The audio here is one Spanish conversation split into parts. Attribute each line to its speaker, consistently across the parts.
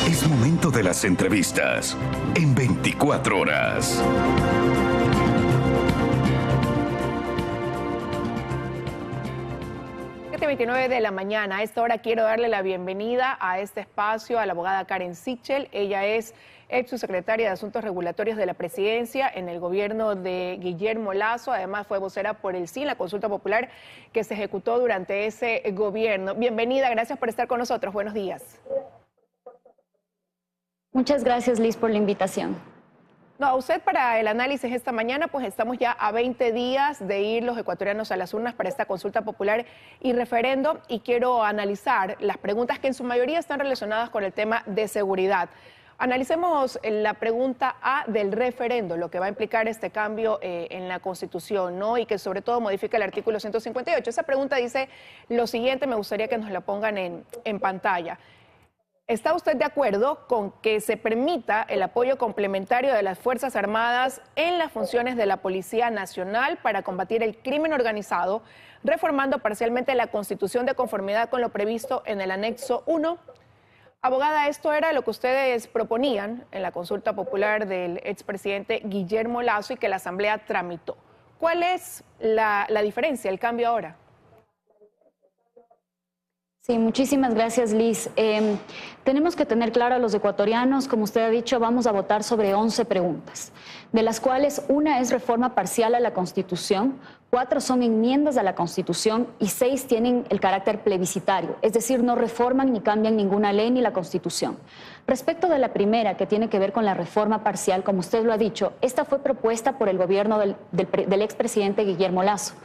Speaker 1: Es momento de las entrevistas en 24 horas.
Speaker 2: 7:29 de la mañana. A esta hora quiero darle la bienvenida a este espacio a la abogada Karen Sichel. Ella es ex subsecretaria de Asuntos Regulatorios de la Presidencia en el gobierno de Guillermo Lasso. Además fue vocera por el CIN, la consulta popular que se ejecutó durante ese gobierno. Bienvenida, gracias por estar con nosotros. Buenos días.
Speaker 3: Muchas gracias, Liz, por la invitación.
Speaker 2: No, a usted para el análisis esta mañana, pues estamos ya a 20 días de ir los ecuatorianos a las urnas para esta consulta popular y referendo, y quiero analizar las preguntas que en su mayoría están relacionadas con el tema de seguridad. Analicemos la pregunta A del referendo, lo que va a implicar este cambio en la Constitución, ¿no? Y que sobre todo modifica el artículo 158. Esa pregunta dice lo siguiente, me gustaría que nos la pongan en pantalla. ¿Está usted de acuerdo con que se permita el apoyo complementario de las Fuerzas Armadas en las funciones de la Policía Nacional para combatir el crimen organizado, reformando parcialmente la Constitución de conformidad con lo previsto en el anexo 1? Abogada, esto era lo que ustedes proponían en la consulta popular del expresidente Guillermo Lasso y que la Asamblea tramitó. ¿Cuál es la diferencia, el cambio ahora?
Speaker 3: Sí, muchísimas gracias, Liz. Tenemos que tener claro a los ecuatorianos, como usted ha dicho, vamos a votar sobre 11 preguntas, de las cuales una es reforma parcial a la Constitución, 4 son enmiendas a la Constitución y 6 tienen el carácter plebiscitario, es decir, no reforman ni cambian ninguna ley ni la Constitución. Respecto de la primera, que tiene que ver con la reforma parcial, como usted lo ha dicho, esta fue propuesta por el gobierno del expresidente Guillermo Lasso.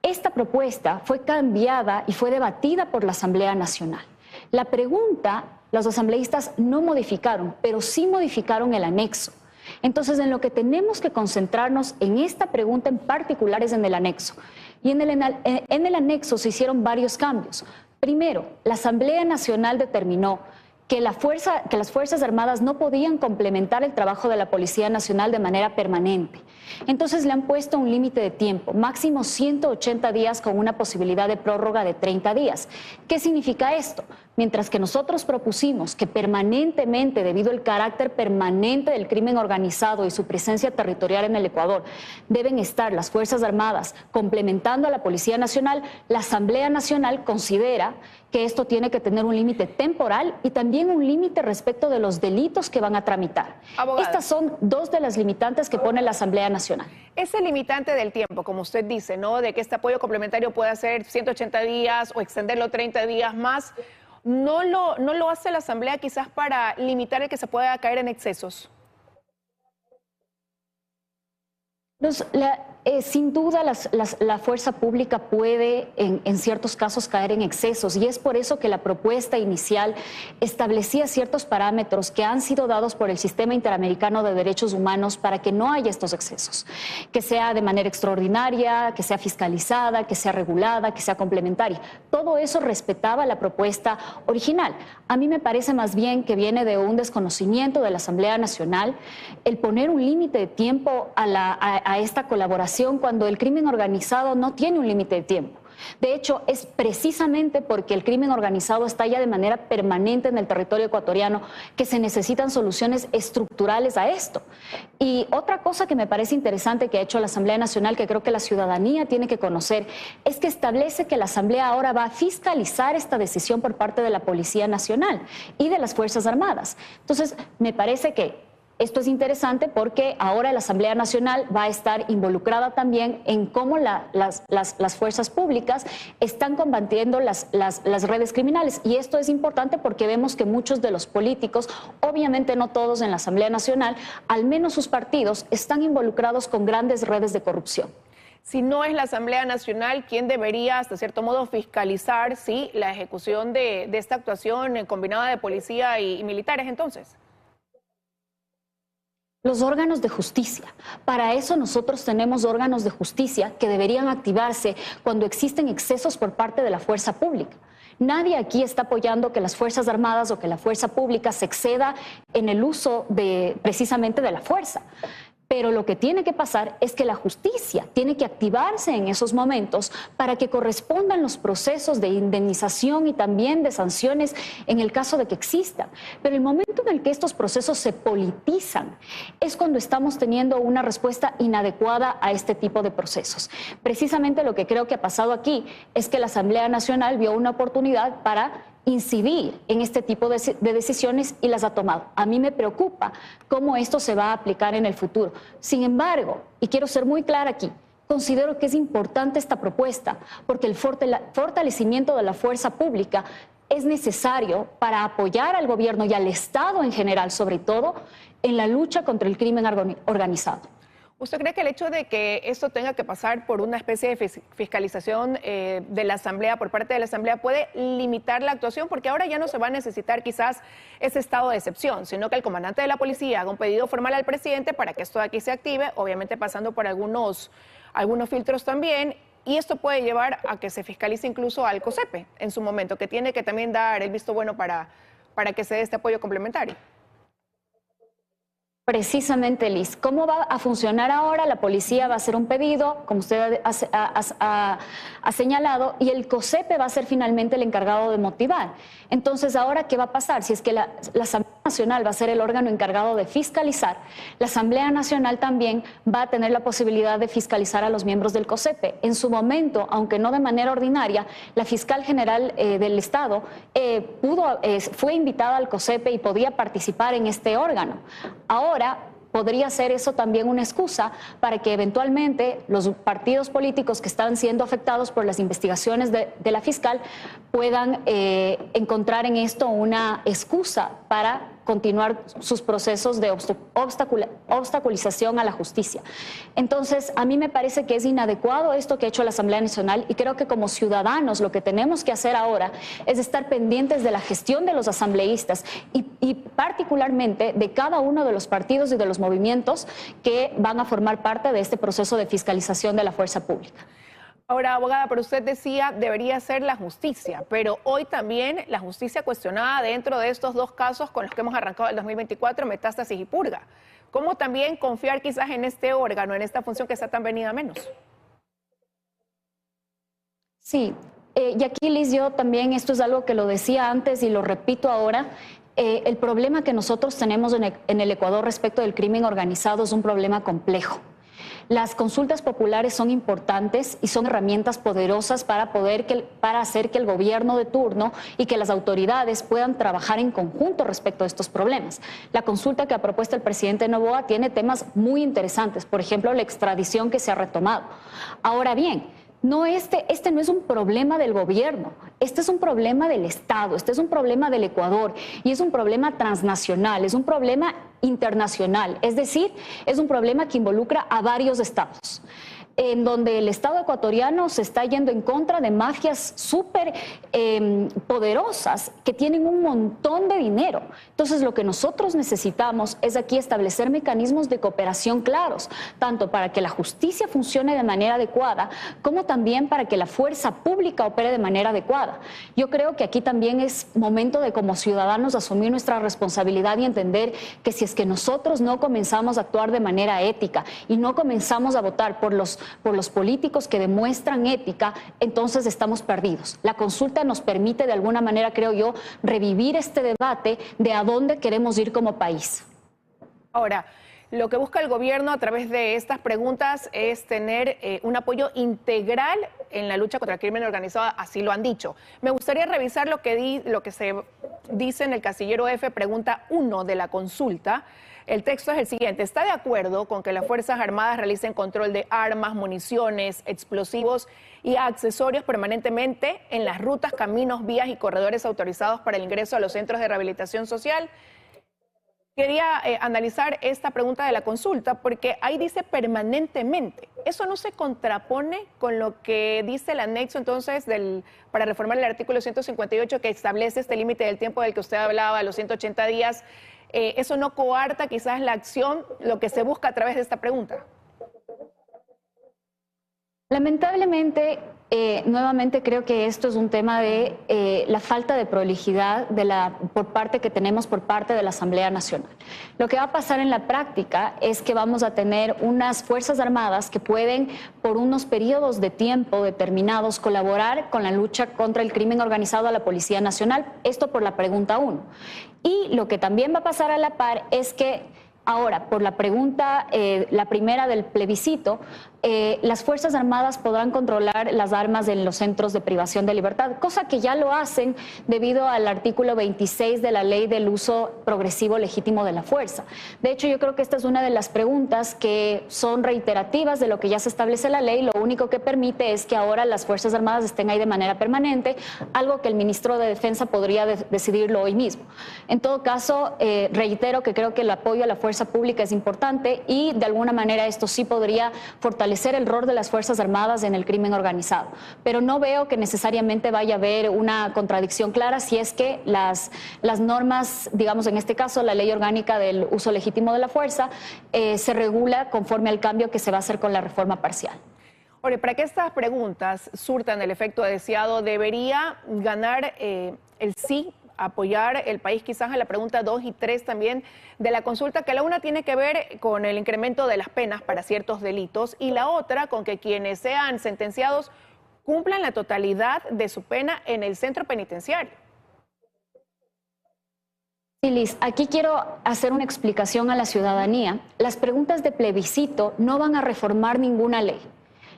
Speaker 3: Esta propuesta fue cambiada y fue debatida por la Asamblea Nacional. La pregunta, los asambleístas no modificaron, pero sí modificaron el anexo. Entonces, en lo que tenemos que concentrarnos en esta pregunta en particular es en el anexo. Y en el anexo se hicieron varios cambios. Primero, la Asamblea Nacional determinó que las Fuerzas Armadas no podían complementar el trabajo de la Policía Nacional de manera permanente. Entonces le han puesto un límite de tiempo, máximo 180 días con una posibilidad de prórroga de 30 días. ¿Qué significa esto? Mientras que nosotros propusimos que permanentemente, debido al carácter permanente del crimen organizado y su presencia territorial en el Ecuador, deben estar las Fuerzas Armadas complementando a la Policía Nacional, la Asamblea Nacional considera que esto tiene que tener un límite temporal y también un límite respecto de los delitos que van a tramitar.
Speaker 2: Abogada,
Speaker 3: estas son 2 de las limitantes que pone la Asamblea Nacional.
Speaker 2: Ese limitante del tiempo, como usted dice, ¿no? De que este apoyo complementario pueda ser 180 días o extenderlo 30 días más, ¿no lo hace la Asamblea quizás para limitar el que se pueda caer en excesos? Sin duda la fuerza pública puede en ciertos casos caer en excesos, y es por eso que la propuesta inicial establecía ciertos parámetros que han sido dados por el Sistema Interamericano de Derechos Humanos para que no haya estos excesos, que sea de manera extraordinaria, que sea fiscalizada, que sea regulada, que sea complementaria. Todo eso respetaba la propuesta original. A mí me parece más bien que viene de un desconocimiento de la Asamblea Nacional el poner un límite de tiempo a esta colaboración cuando el crimen organizado no tiene un límite de tiempo. De hecho, es precisamente porque el crimen organizado está ya de manera permanente en el territorio ecuatoriano que se necesitan soluciones estructurales a esto. Y otra cosa que me parece interesante que ha hecho la Asamblea Nacional, que creo que la ciudadanía tiene que conocer, es que establece que la Asamblea ahora va a fiscalizar esta decisión por parte de la Policía Nacional y de las Fuerzas Armadas. Entonces, me parece que esto es interesante porque ahora la Asamblea Nacional va a estar involucrada también en cómo las fuerzas públicas están combatiendo las redes criminales. Y esto es importante porque vemos que muchos de los políticos, obviamente no todos en la Asamblea Nacional, al menos sus partidos, están involucrados con grandes redes de corrupción. Si no es la Asamblea Nacional, ¿quién debería, hasta cierto modo, fiscalizar la ejecución de esta actuación combinada de policía y militares entonces?
Speaker 3: Los órganos de justicia. Para eso nosotros tenemos órganos de justicia que deberían activarse cuando existen excesos por parte de la fuerza pública. Nadie aquí está apoyando que las Fuerzas Armadas o que la fuerza pública se exceda en el uso precisamente de la fuerza.
Speaker 2: Pero lo que tiene que pasar es que la justicia tiene que activarse en esos momentos para que correspondan los procesos de indemnización y también de sanciones en el caso de que existan. Pero el momento en el que estos procesos se politizan es cuando estamos teniendo una respuesta inadecuada a este tipo de procesos. Precisamente lo que creo que ha pasado aquí es que la Asamblea Nacional vio una oportunidad para incidir en este tipo de decisiones y las ha tomado. A mí me preocupa cómo esto se va a aplicar en el futuro. Sin embargo, y quiero ser muy clara aquí, considero que es importante esta propuesta porque el fortalecimiento de la fuerza pública es necesario para apoyar al gobierno y al Estado en general, sobre todo, en la lucha contra el crimen organizado.
Speaker 4: ¿Usted cree que el hecho de que esto tenga que pasar por una especie de fiscalización de la Asamblea, por parte de la Asamblea, puede limitar la actuación? Porque ahora ya no se va a necesitar quizás ese estado de excepción, sino que el comandante de la policía haga un pedido formal al presidente para que esto de aquí se active, obviamente pasando por algunos filtros también, y esto puede llevar a que se fiscalice incluso al COSEPE en su momento, que tiene que también dar el visto bueno para que se dé este apoyo complementario.
Speaker 2: Precisamente, Liz, ¿cómo va a funcionar ahora? La policía va a hacer un pedido, como usted ha señalado, y el COSEPE va a ser finalmente el encargado de motivar. Entonces, ¿ahora qué va a pasar? Si es que la Asamblea Nacional va a ser el órgano encargado de fiscalizar, la Asamblea Nacional también va a tener la posibilidad de fiscalizar a los miembros del COSEPE. En su momento, aunque no de manera ordinaria, la fiscal general del Estado fue invitada al COSEPE y podía participar en este órgano. Ahora podría ser eso también una excusa para que eventualmente los partidos políticos que están siendo afectados por las investigaciones de la fiscal puedan encontrar en esto una excusa para continuar sus procesos de obstaculización a la justicia. Entonces, a mí me parece que es inadecuado esto que ha hecho la Asamblea Nacional y creo que como ciudadanos lo que tenemos que hacer ahora es estar pendientes de la gestión de los asambleístas y particularmente de cada uno de los partidos y de los movimientos que van a formar parte de este proceso de fiscalización de la fuerza pública.
Speaker 4: Ahora, abogada, pero usted decía debería ser la justicia, pero hoy también la justicia cuestionada dentro de estos dos casos con los que hemos arrancado el 2024, Metástasis y Purga. ¿Cómo también confiar quizás en este órgano, en esta función que está tan venida a menos?
Speaker 2: Sí, y aquí, Liz, yo también, esto es algo que lo decía antes y lo repito ahora, el problema que nosotros tenemos en el Ecuador respecto del crimen organizado es un problema complejo. Las consultas populares son importantes y son herramientas poderosas para hacer que el gobierno de turno y que las autoridades puedan trabajar en conjunto respecto a estos problemas. La consulta que ha propuesto el presidente Noboa tiene temas muy interesantes, por ejemplo, la extradición que se ha retomado. Ahora bien, este no es un problema del gobierno, este es un problema del Estado, este es un problema del Ecuador y es un problema transnacional, es un problema internacional, es decir, es un problema que involucra a varios estados, en donde el Estado ecuatoriano se está yendo en contra de mafias súper poderosas que tienen un montón de dinero. Entonces, lo que nosotros necesitamos es aquí establecer mecanismos de cooperación claros, tanto para que la justicia funcione de manera adecuada, como también para que la fuerza pública opere de manera adecuada. Yo creo que aquí también es momento de, como ciudadanos, asumir nuestra responsabilidad y entender que si es que nosotros no comenzamos a actuar de manera ética y no comenzamos a votar por los políticos que demuestran ética, entonces estamos perdidos. La consulta nos permite de alguna manera, creo yo, revivir este debate de a dónde queremos ir como país.
Speaker 4: Ahora, lo que busca el gobierno a través de estas preguntas es tener un apoyo integral en la lucha contra el crimen organizado, así lo han dicho. Me gustaría revisar lo que se dice en el casillero F, pregunta 1 de la consulta. El texto es el siguiente: ¿está de acuerdo con que las Fuerzas Armadas realicen control de armas, municiones, explosivos y accesorios permanentemente en las rutas, caminos, vías y corredores autorizados para el ingreso a los centros de rehabilitación social? Quería analizar esta pregunta de la consulta porque ahí dice permanentemente. ¿Eso no se contrapone con lo que dice el anexo entonces para reformar el artículo 158 que establece este límite del tiempo del que usted hablaba, los 180 días? ¿Eso no coarta quizás la acción, lo que se busca a través de esta pregunta?
Speaker 2: Lamentablemente, nuevamente creo que esto es un tema de la falta de prolijidad por parte de la Asamblea Nacional. Lo que va a pasar en la práctica es que vamos a tener unas Fuerzas Armadas que pueden, por unos periodos de tiempo determinados, colaborar con la lucha contra el crimen organizado a la Policía Nacional. Esto por la pregunta 1. Y lo que también va a pasar a la par es que ahora, por la pregunta, la primera del plebiscito, las Fuerzas Armadas podrán controlar las armas en los centros de privación de libertad, cosa que ya lo hacen debido al artículo 26 de la Ley del Uso Progresivo Legítimo de la Fuerza. De hecho, yo creo que esta es una de las preguntas que son reiterativas de lo que ya se establece en la ley. Lo único que permite es que ahora las Fuerzas Armadas estén ahí de manera permanente, algo que el ministro de Defensa podría decidirlo hoy mismo. En todo caso, reitero que creo que el apoyo a la fuerza pública es importante y de alguna manera esto sí podría fortalecer el rol de las Fuerzas Armadas en el crimen organizado. Pero no veo que necesariamente vaya a haber una contradicción clara si es que las normas, digamos en este caso la Ley Orgánica del Uso Legítimo de la Fuerza, se regula conforme al cambio que se va a hacer con la reforma parcial.
Speaker 4: Ahora, para que estas preguntas surtan el efecto deseado, debería ganar el sí, apoyar el país quizás a la pregunta 2 y 3 también de la consulta, que la una tiene que ver con el incremento de las penas para ciertos delitos y la otra con que quienes sean sentenciados cumplan la totalidad de su pena en el centro penitenciario.
Speaker 2: Sí, Liz, aquí quiero hacer una explicación a la ciudadanía. Las preguntas de plebiscito no van a reformar ninguna ley.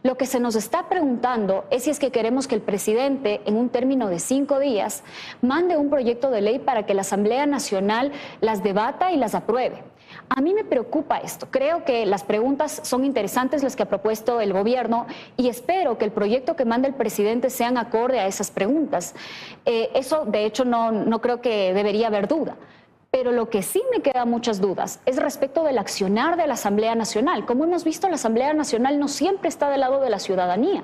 Speaker 2: Lo que se nos está preguntando es si es que queremos que el presidente, en un término de 5 días, mande un proyecto de ley para que la Asamblea Nacional las debata y las apruebe. A mí me preocupa esto. Creo que las preguntas son interesantes las que ha propuesto el gobierno y espero que el proyecto que mande el presidente sean acorde a esas preguntas. Eso, de hecho, no creo que debería haber duda. Pero lo que sí me queda muchas dudas es respecto del accionar de la Asamblea Nacional. Como hemos visto, la Asamblea Nacional no siempre está del lado de la ciudadanía.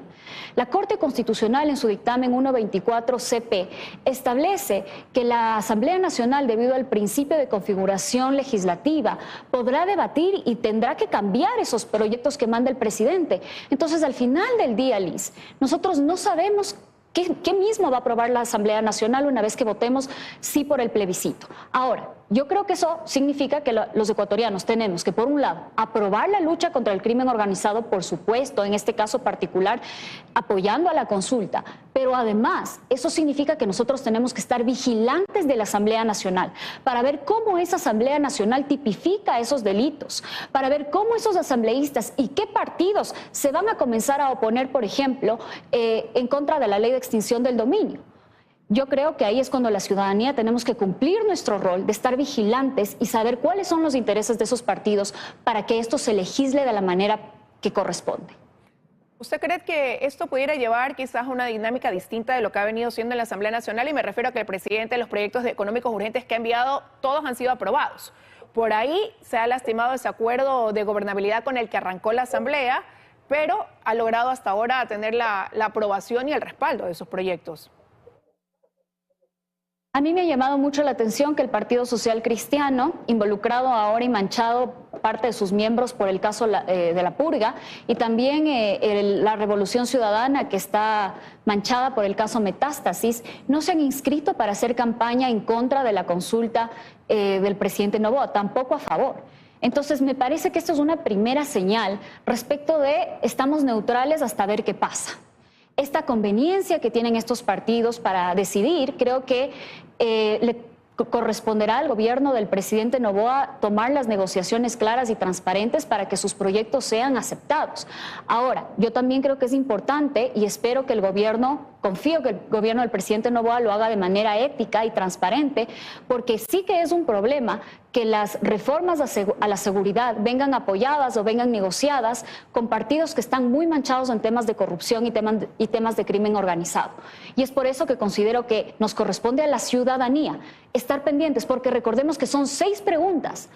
Speaker 2: La Corte Constitucional, en su dictamen 124 CP, establece que la Asamblea Nacional, debido al principio de configuración legislativa, podrá debatir y tendrá que cambiar esos proyectos que manda el presidente. Entonces, al final del día, Liz, nosotros no sabemos ¿qué mismo va a aprobar la Asamblea Nacional una vez que votemos sí por el plebiscito? Ahora, yo creo que eso significa que los ecuatorianos tenemos que, por un lado, aprobar la lucha contra el crimen organizado, por supuesto, en este caso particular, apoyando a la consulta, pero además eso significa que nosotros tenemos que estar vigilantes de la Asamblea Nacional para ver cómo esa Asamblea Nacional tipifica esos delitos, para ver cómo esos asambleístas y qué partidos se van a comenzar a oponer, por ejemplo, en contra de la ley de extinción del dominio. Yo creo que ahí es cuando la ciudadanía tenemos que cumplir nuestro rol de estar vigilantes y saber cuáles son los intereses de esos partidos para que esto se legisle de la manera que corresponde.
Speaker 4: ¿Usted cree que esto pudiera llevar quizás a una dinámica distinta de lo que ha venido siendo en la Asamblea Nacional? Y me refiero a que el presidente, los proyectos económicos urgentes que ha enviado, todos han sido aprobados. Por ahí se ha lastimado ese acuerdo de gobernabilidad con el que arrancó la Asamblea, pero ha logrado hasta ahora tener la aprobación y el respaldo de esos proyectos.
Speaker 2: A mí me ha llamado mucho la atención que el Partido Social Cristiano, involucrado ahora y manchado parte de sus miembros por el caso de la purga, y también la Revolución Ciudadana, que está manchada por el caso Metástasis, no se han inscrito para hacer campaña en contra de la consulta del presidente Noboa, tampoco a favor. Entonces, me parece que esto es una primera señal respecto de estamos neutrales hasta ver qué pasa. Esta conveniencia que tienen estos partidos para decidir, creo que le corresponderá al gobierno del presidente Noboa tomar las negociaciones claras y transparentes para que sus proyectos sean aceptados. Ahora, yo también creo que es importante y espero que el gobierno, confío que el gobierno del presidente Noboa lo haga de manera ética y transparente, porque sí que es un problema que las reformas a la seguridad vengan apoyadas o vengan negociadas con partidos que están muy manchados en temas de corrupción y temas de crimen organizado. Y es por eso que considero que nos corresponde a la ciudadanía estar pendientes, porque recordemos que son 6 preguntas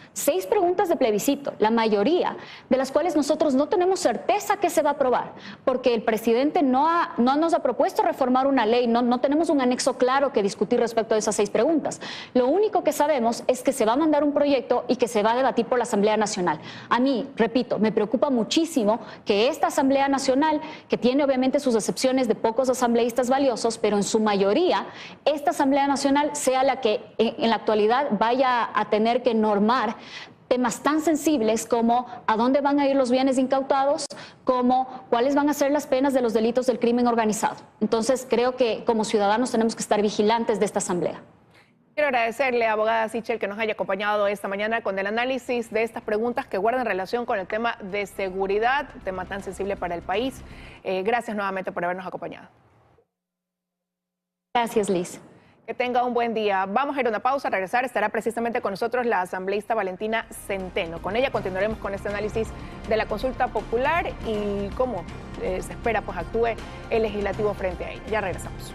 Speaker 2: de plebiscito, la mayoría de las cuales nosotros no tenemos certeza que se va a aprobar, porque el presidente no nos ha propuesto reformas formar una ley, no tenemos un anexo claro que discutir respecto de esas 6 preguntas. Lo único que sabemos es que se va a mandar un proyecto y que se va a debatir por la Asamblea Nacional. A mí, repito, me preocupa muchísimo que esta Asamblea Nacional, que tiene obviamente sus excepciones de pocos asambleístas valiosos, pero en su mayoría, esta Asamblea Nacional sea la que en la actualidad vaya a tener que normar temas tan sensibles como a dónde van a ir los bienes incautados, como cuáles van a ser las penas de los delitos del crimen organizado. Entonces, creo que como ciudadanos tenemos que estar vigilantes de esta asamblea.
Speaker 4: Quiero agradecerle, abogada Sichel, que nos haya acompañado esta mañana con el análisis de estas preguntas que guardan relación con el tema de seguridad, tema tan sensible para el país. Gracias nuevamente por habernos acompañado.
Speaker 2: Gracias, Liz.
Speaker 4: Que tenga un buen día. Vamos a ir a una pausa, a regresar. Estará precisamente con nosotros la asambleísta Valentina Centeno. Con ella continuaremos con este análisis de la consulta popular y cómo se espera pues actúe el legislativo frente a ella. Ya regresamos.